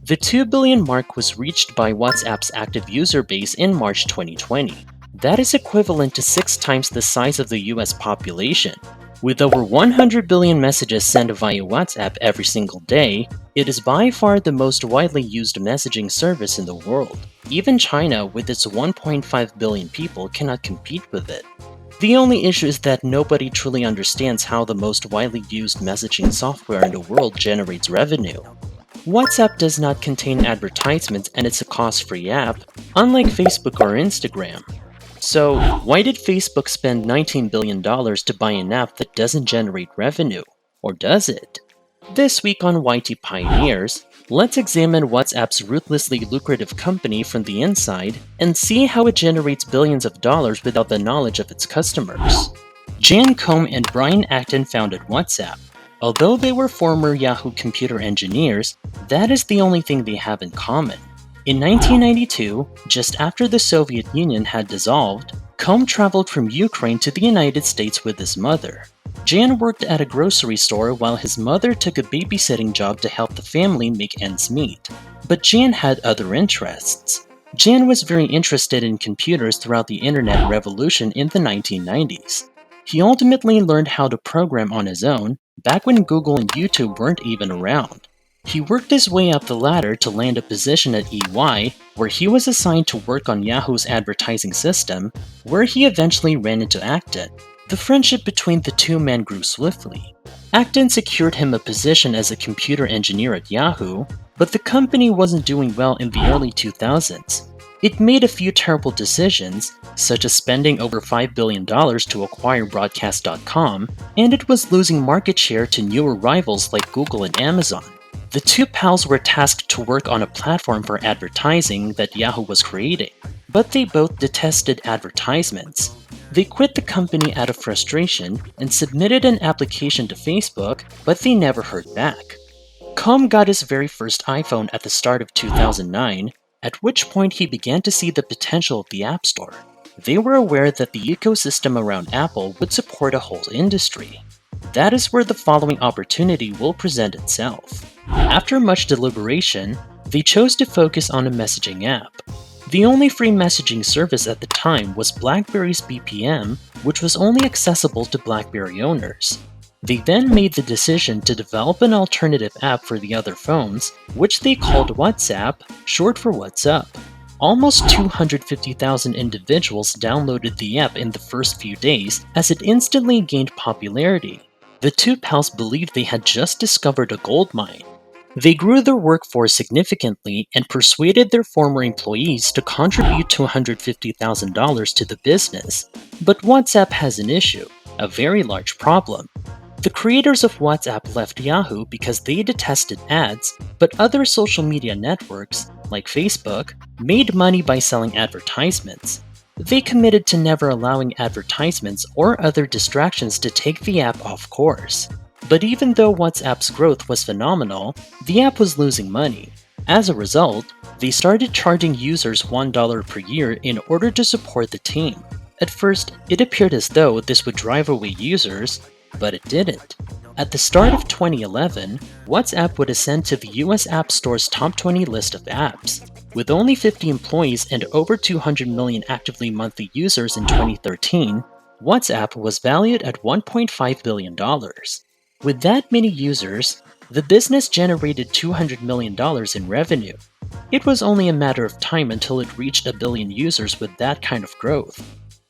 The 2 billion mark was reached by WhatsApp's active user base in March 2020. That is equivalent to 6 times the size of the US population. With over 100 billion messages sent via WhatsApp every single day, it is by far the most widely used messaging service in the world. Even China, with its 1.5 billion people, cannot compete with it. The only issue is that nobody truly understands how the most widely used messaging software in the world generates revenue. WhatsApp does not contain advertisements and it's a cost-free app, unlike Facebook or Instagram. So, why did Facebook spend $19 billion to buy an app that doesn't generate revenue? Or does it? This week on YTPioneers, let's examine WhatsApp's ruthlessly lucrative company from the inside and see how it generates billions of dollars without the knowledge of its customers. Jan Koum and Brian Acton founded WhatsApp. Although they were former Yahoo computer engineers, that is the only thing they have in common. In 1992, just after the Soviet Union had dissolved, Koum traveled from Ukraine to the United States with his mother. Jan worked at a grocery store while his mother took a babysitting job to help the family make ends meet. But Jan had other interests. Jan was very interested in computers throughout the internet revolution in the 1990s. He ultimately learned how to program on his own, back when Google and YouTube weren't even around. He worked his way up the ladder to land a position at EY, where he was assigned to work on Yahoo's advertising system, where he eventually ran into Acton. The friendship between the two men grew swiftly. Acton secured him a position as a computer engineer at Yahoo, but the company wasn't doing well in the early 2000s. It made a few terrible decisions, such as spending over $5 billion to acquire Broadcast.com, and it was losing market share to newer rivals like Google and Amazon. The two pals were tasked to work on a platform for advertising that Yahoo was creating, but they both detested advertisements. They quit the company out of frustration and submitted an application to Facebook, but they never heard back. Koum got his very first iPhone at the start of 2009, at which point he began to see the potential of the App Store. They were aware that the ecosystem around Apple would support a whole industry. That is where the following opportunity will present itself. After much deliberation, they chose to focus on a messaging app. The only free messaging service at the time was BlackBerry's BPM, which was only accessible to BlackBerry owners. They then made the decision to develop an alternative app for the other phones, which they called WhatsApp, short for What's Up. Almost 250,000 individuals downloaded the app in the first few days as it instantly gained popularity. The two pals believed they had just discovered a gold mine. They grew their workforce significantly and persuaded their former employees to contribute $250,000 to the business. But WhatsApp has an issue, a very large problem. The creators of WhatsApp left Yahoo because they detested ads, but other social media networks, like Facebook, made money by selling advertisements. They committed to never allowing advertisements or other distractions to take the app off course. But even though WhatsApp's growth was phenomenal, the app was losing money. As a result, they started charging users $1 per year in order to support the team. At first, it appeared as though this would drive away users, but it didn't. At the start of 2011, WhatsApp would ascend to the US App Store's top 20 list of apps. With only 50 employees and over 200 million actively monthly users in 2013, WhatsApp was valued at $1.5 billion. With that many users, the business generated $200 million in revenue. It was only a matter of time until it reached a billion users with that kind of growth.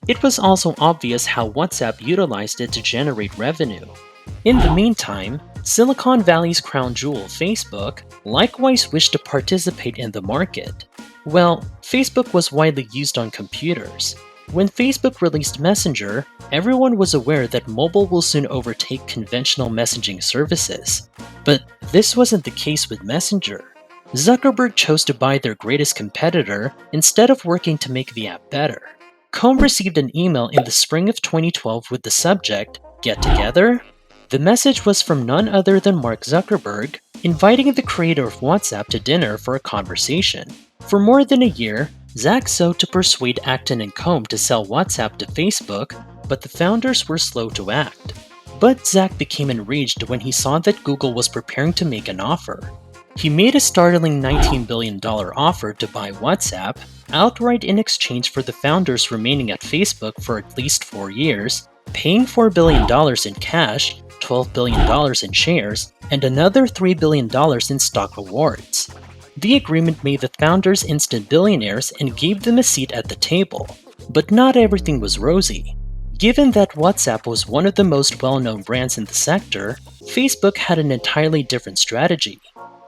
It was also obvious how WhatsApp utilized it to generate revenue. In the meantime, Silicon Valley's crown jewel, Facebook, likewise wished to participate in the market. Well, Facebook was widely used on computers. When Facebook released Messenger, everyone was aware that mobile will soon overtake conventional messaging services. But this wasn't the case with Messenger. Zuckerberg chose to buy their greatest competitor instead of working to make the app better. Koum received an email in the spring of 2012 with the subject, "Get together?" The message was from none other than Mark Zuckerberg, inviting the creator of WhatsApp to dinner for a conversation. For more than a year, Zach sought to persuade Acton and Koum to sell WhatsApp to Facebook, but the founders were slow to act. But Zach became enraged when he saw that Google was preparing to make an offer. He made a startling $19 billion offer to buy WhatsApp, outright in exchange for the founders remaining at Facebook for at least 4 years, paying $4 billion in cash, $12 billion in shares, and another $3 billion in stock awards. The agreement made the founders instant billionaires and gave them a seat at the table. But not everything was rosy. Given that WhatsApp was one of the most well-known brands in the sector, Facebook had an entirely different strategy.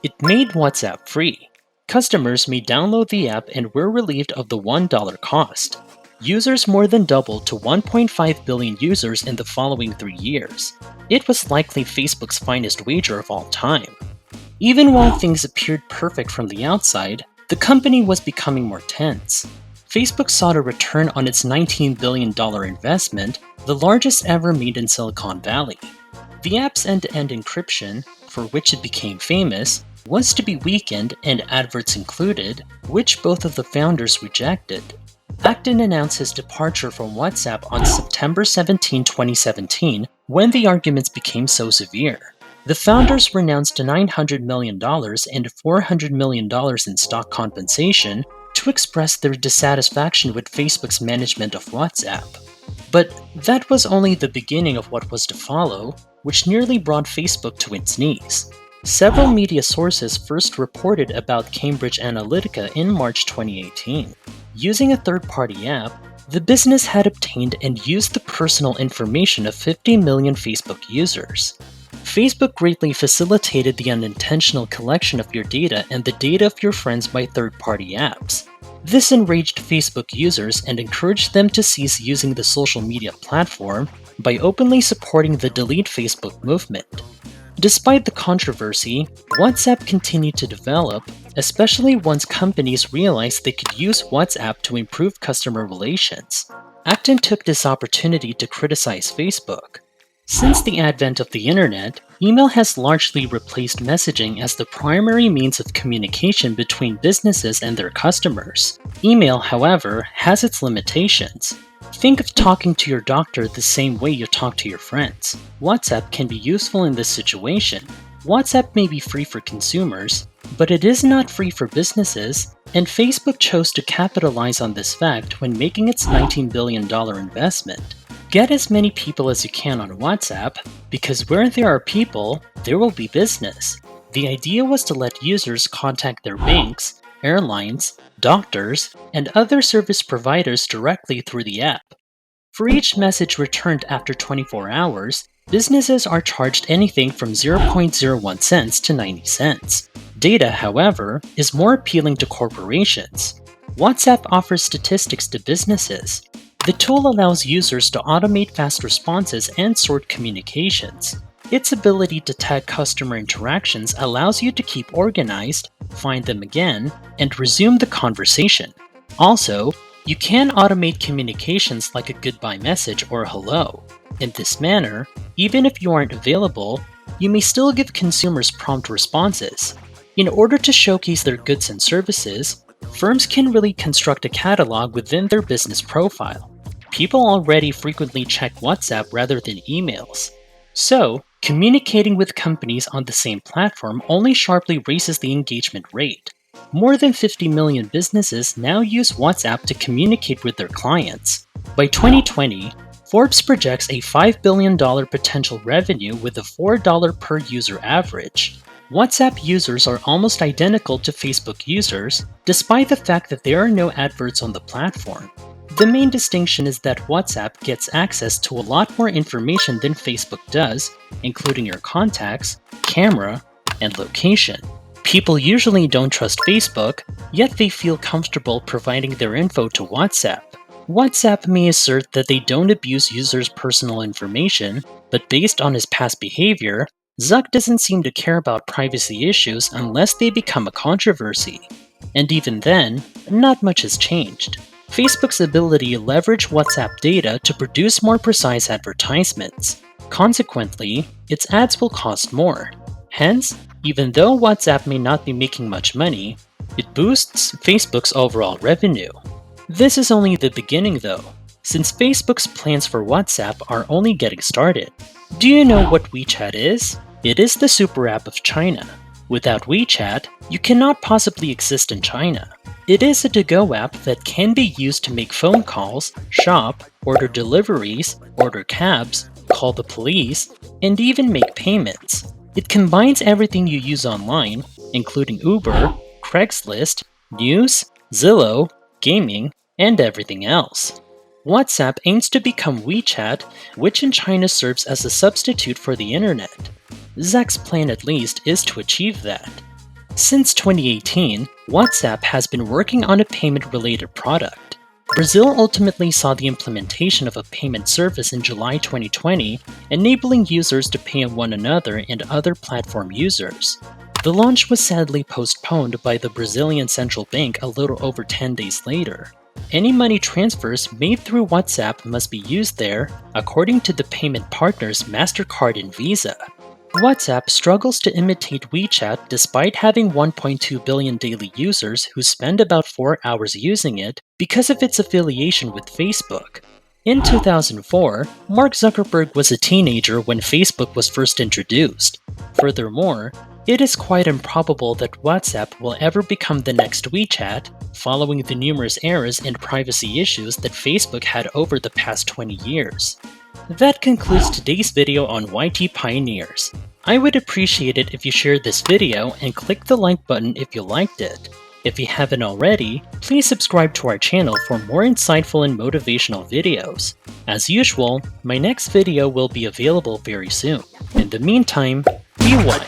It made WhatsApp free. Customers may download the app and were relieved of the $1 cost. Users more than doubled to 1.5 billion users in the following 3 years. It was likely Facebook's finest wager of all time. Even while things appeared perfect from the outside, the company was becoming more tense. Facebook sought a return on its $19 billion investment, the largest ever made in Silicon Valley. The app's end-to-end encryption, for which it became famous, was to be weakened and adverts included, which both of the founders rejected. Acton announced his departure from WhatsApp on September 17, 2017, when the arguments became so severe. The founders renounced $900 million and $400 million in stock compensation to express their dissatisfaction with Facebook's management of WhatsApp. But that was only the beginning of what was to follow, which nearly brought Facebook to its knees. Several media sources first reported about Cambridge Analytica in March 2018. Using a third-party app, the business had obtained and used the personal information of 50 million Facebook users. Facebook greatly facilitated the unintentional collection of your data and the data of your friends by third-party apps. This enraged Facebook users and encouraged them to cease using the social media platform by openly supporting the Delete Facebook movement. Despite the controversy, WhatsApp continued to develop, especially once companies realized they could use WhatsApp to improve customer relations. Acton took this opportunity to criticize Facebook. Since the advent of the internet, email has largely replaced messaging as the primary means of communication between businesses and their customers. Email, however, has its limitations. Think of talking to your doctor the same way you talk to your friends. WhatsApp can be useful in this situation. WhatsApp may be free for consumers, but it is not free for businesses, and Facebook chose to capitalize on this fact when making its $19 billion investment. Get as many people as you can on WhatsApp, because where there are people, there will be business. The idea was to let users contact their banks, airlines, doctors, and other service providers directly through the app. For each message returned after 24 hours, businesses are charged anything from 0.01 cents to 90 cents. Data, however, is more appealing to corporations. WhatsApp offers statistics to businesses. The tool allows users to automate fast responses and sort communications. Its ability to tag customer interactions allows you to keep organized, find them again, and resume the conversation. Also, you can automate communications like a goodbye message or hello. In this manner, even if you aren't available, you may still give consumers prompt responses. In order to showcase their goods and services, firms can really construct a catalog within their business profile. People already frequently check WhatsApp rather than emails. So, communicating with companies on the same platform only sharply raises the engagement rate. More than 50 million businesses now use WhatsApp to communicate with their clients. By 2020, Forbes projects a $5 billion potential revenue with a $4 per user average. WhatsApp users are almost identical to Facebook users, despite the fact that there are no adverts on the platform. The main distinction is that WhatsApp gets access to a lot more information than Facebook does, including your contacts, camera, and location. People usually don't trust Facebook, yet they feel comfortable providing their info to WhatsApp. WhatsApp may assert that they don't abuse users' personal information, but based on his past behavior, Zuck doesn't seem to care about privacy issues unless they become a controversy. And even then, not much has changed. Facebook's ability to leverage WhatsApp data to produce more precise advertisements. Consequently, its ads will cost more. Hence, even though WhatsApp may not be making much money, it boosts Facebook's overall revenue. This is only the beginning though, since Facebook's plans for WhatsApp are only getting started. Do you know what WeChat is? It is the super app of China. Without WeChat, you cannot possibly exist in China. It is a to-go app that can be used to make phone calls, shop, order deliveries, order cabs, call the police, and even make payments. It combines everything you use online, including Uber, Craigslist, news, Zillow, gaming, and everything else. WhatsApp aims to become WeChat, which in China serves as a substitute for the internet. Zach's plan, at least, is to achieve that. Since 2018, WhatsApp has been working on a payment-related product. Brazil ultimately saw the implementation of a payment service in July 2020, enabling users to pay one another and other platform users. The launch was sadly postponed by the Brazilian central bank a little over 10 days later. Any money transfers made through WhatsApp must be used there, according to the payment partners MasterCard and Visa. WhatsApp struggles to imitate WeChat despite having 1.2 billion daily users who spend about 4 hours using it because of its affiliation with Facebook. In 2004, Mark Zuckerberg was a teenager when Facebook was first introduced. Furthermore, it is quite improbable that WhatsApp will ever become the next WeChat, following the numerous errors and privacy issues that Facebook had over the past 20 years. That concludes today's video on YTPioneers. I would appreciate it if you shared this video and click the like button if you liked it. If you haven't already, please subscribe to our channel for more insightful and motivational videos. As usual, my next video will be available very soon. In the meantime, be wise.